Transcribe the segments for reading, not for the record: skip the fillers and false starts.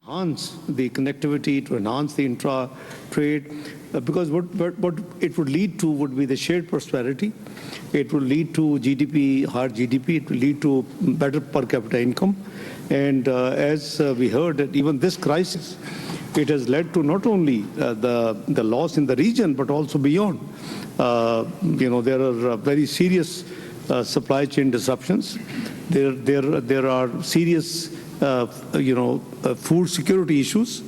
enhance the connectivity, to enhance the intra-trade, because what it would lead to would be the shared prosperity. It will lead to GDP, higher GDP. It will lead to better per capita income. And as we heard, that even this crisis, it has led to not only the loss in the region, but also beyond. There are very serious supply chain disruptions. There are serious food security issues.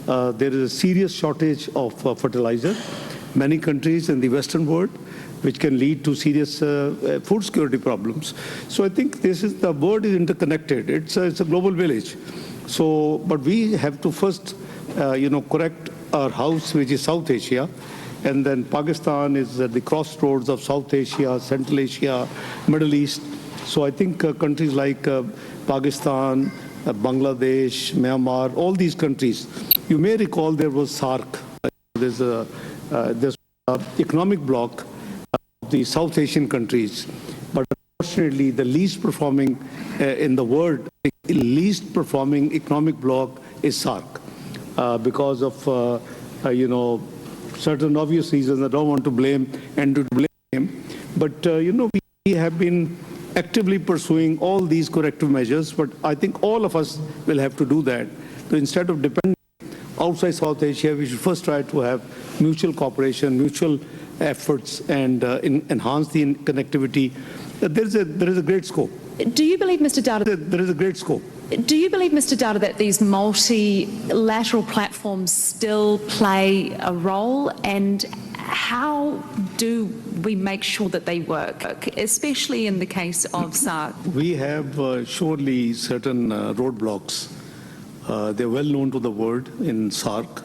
There is a serious shortage of fertilizer. Many countries in the Western world, which can lead to serious food security problems. So I think the world is interconnected. It's a global village. So, but we have to first, correct our house, which is South Asia. And then Pakistan is at the crossroads of South Asia, Central Asia, Middle East. So I think countries like Pakistan, Bangladesh, Myanmar, all these countries. You may recall there was SAARC. There's a economic bloc of the South Asian countries. But unfortunately, the least performing in the world, the least performing economic bloc is SAARC because of, certain obvious reasons. I don't want to blame and to blame him. But, we have been actively pursuing all these corrective measures, but I think all of us will have to do that. So instead of depending outside South Asia, we should first try to have mutual cooperation, mutual efforts, and enhance the connectivity. There is a great scope. Do you believe, Mr. Dar, there is a great scope? Do you believe, Mr. Dar, that these multilateral platforms still play a role, and how do we make sure that they work, especially in the case of SARC? We have surely certain roadblocks. They're well known to the world in SARC.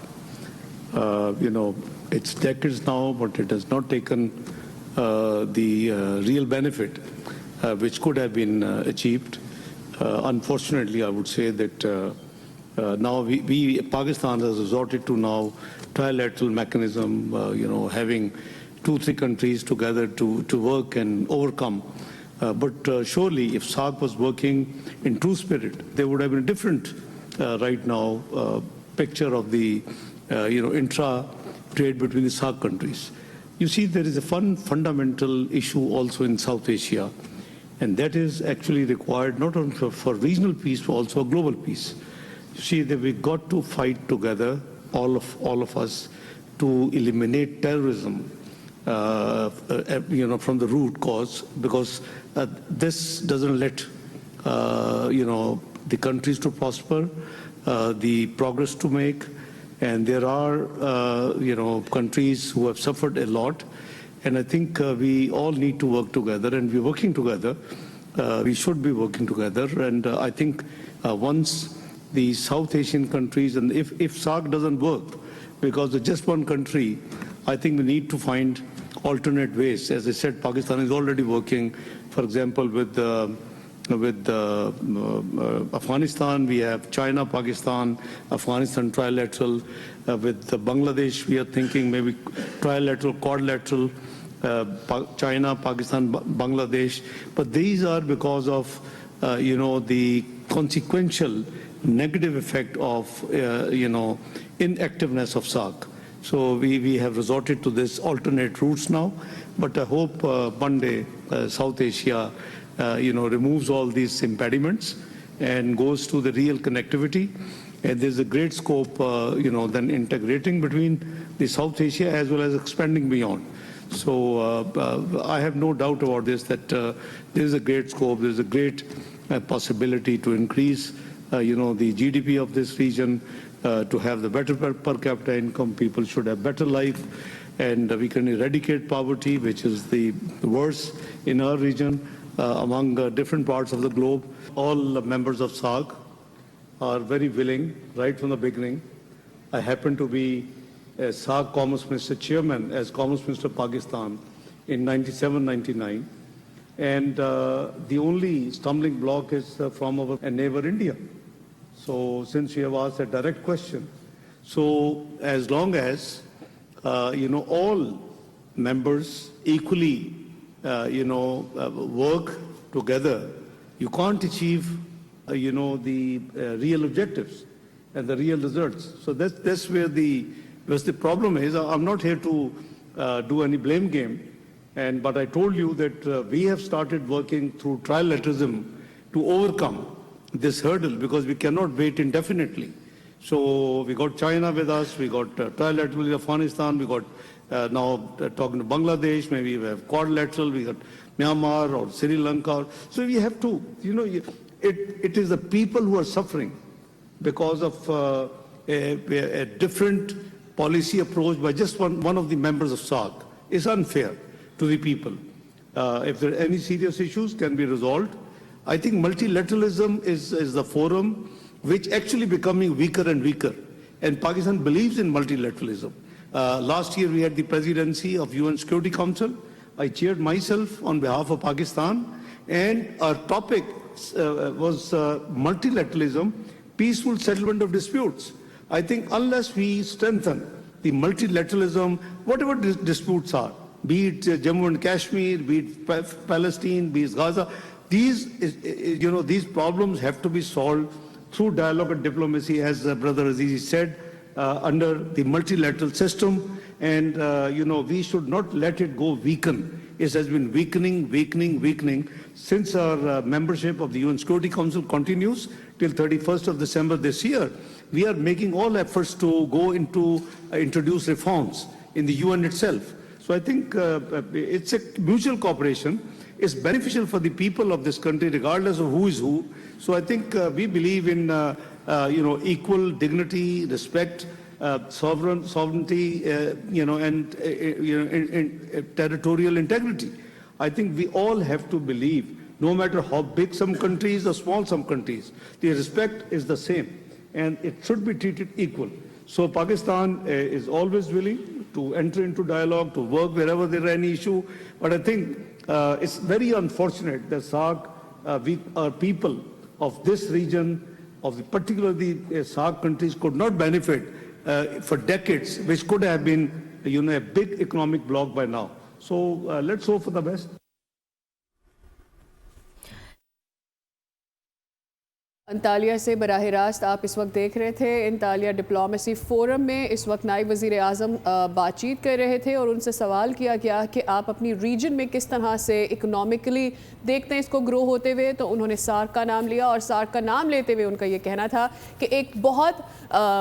It's decades now, but it has not taken the real benefit which could have been achieved. Unfortunately, I would say that now Pakistan has resorted to now trilateral mechanism, having 2-3 countries together to work and overcome. But surely, if SAARC was working in true spirit, there would have been a different, right now, picture of the, intra-trade between the SAARC countries. You see, there is a fundamental issue also in South Asia, and that is actually required not only for regional peace, but also global peace. You see, that we've got to fight together, all of us, to eliminate terrorism, from the root cause, because this doesn't let, the countries to prosper, the progress to make, and there are, countries who have suffered a lot, and I think we all need to work together, and we're working together. We should be working together, and I think once the South Asian countries, and if SAARC doesn't work, because of just one country, I think we need to find alternate ways. As I said, Pakistan is already working, for example, with Afghanistan. We have China, Pakistan, Afghanistan trilateral. With Bangladesh, we are thinking maybe trilateral, quadrilateral, China, Pakistan, Bangladesh. But these are because of, the consequential negative effect of, inactiveness of SAARC. So we have resorted to this alternate routes now, but I hope one day South Asia, removes all these impediments and goes to the real connectivity. And there's a great scope, then integrating between the South Asia as well as expanding beyond. So I have no doubt about this, that there is a great scope, there's a great possibility to increase, the GDP of this region, to have the better per capita income. People should have better life, and we can eradicate poverty, which is the worst in our region, among different parts of the globe. All members of SAARC are very willing right from the beginning. I happen to be a SAARC Commerce Minister Chairman as Commerce Minister of Pakistan in 97-99. And the only stumbling block is from our neighbor India. So since you have asked a direct question, so as long as, all members equally, work together, you can't achieve, the real objectives. and the real results. So that's where the problem is. I'm not here to do any blame game, but I told you that we have started working through trilateralism to overcome this hurdle because we cannot wait indefinitely. So we got China with us, we got trilateral with Afghanistan, we got now talking to Bangladesh, maybe we have quadrilateral, we got Myanmar or Sri Lanka. So we have to, it is the people who are suffering because of a different policy approach by just one of the members of Saath. It's unfair to the people. If there are any serious issues, can be resolved. I think multilateralism is the forum which actually becoming weaker and weaker. And Pakistan believes in multilateralism. Last year we had the presidency of UN Security Council. I chaired myself on behalf of Pakistan, and our topic was multilateralism, peaceful settlement of disputes. I think unless we strengthen the multilateralism, whatever disputes are, be it Jammu and Kashmir, be it Palestine, be it Gaza, these problems have to be solved through dialogue and diplomacy, as Brother Azizi said, under the multilateral system. And, we should not let it go weaken. It has been weakening since our membership of the UN Security Council continues till 31st of December this year. We are making all efforts to go into introduce reforms in the UN itself. So I think it's a mutual cooperation. It's beneficial for the people of this country, regardless of who is who. So I think we believe in equal dignity, respect, sovereignty, and territorial integrity. I think we all have to believe, no matter how big some countries or small some countries, the respect is the same, and it should be treated equal. So Pakistan is always willing to enter into dialogue, to work wherever there are any issue. But I think it's very unfortunate that our people of this region, particularly SAARC countries, could not benefit for decades, which could have been, a big economic bloc by now. So let's hope for the best. Antalya से बराह रास्त आप इस वक्त देख रहे थे। Antalya diplomacy forum में इस वक्त नायब वज़ीर आज़म बातचीत कर रहे थे और उनसे सवाल किया गया कि आप अपनी रीजन में किस तरह से इकोनॉमिकली देखते हैं इसको ग्रो होते हुए। तो उन्होंने सार्क का नाम लिया और सार्क का नाम लेते हुए उनका ये कहना था कि एक बहुत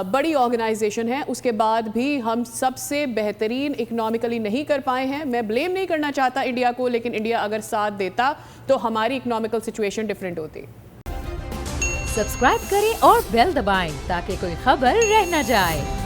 बड़ी ऑर्गेनाइजेशन है, उसके बाद भी हम सबसे बेहतरीन इकोनॉमिकली नहीं कर पाए हैं। मैं ब्लेम नहीं करना चाहता इंडिया को, लेकिन इंडिया अगर साथ देता तो हमारी इकोनॉमिकल सिचुएशन डिफरेंट होती। सब्सक्राइब करें और बेल दबाएं ताकि कोई खबर रह न जाए।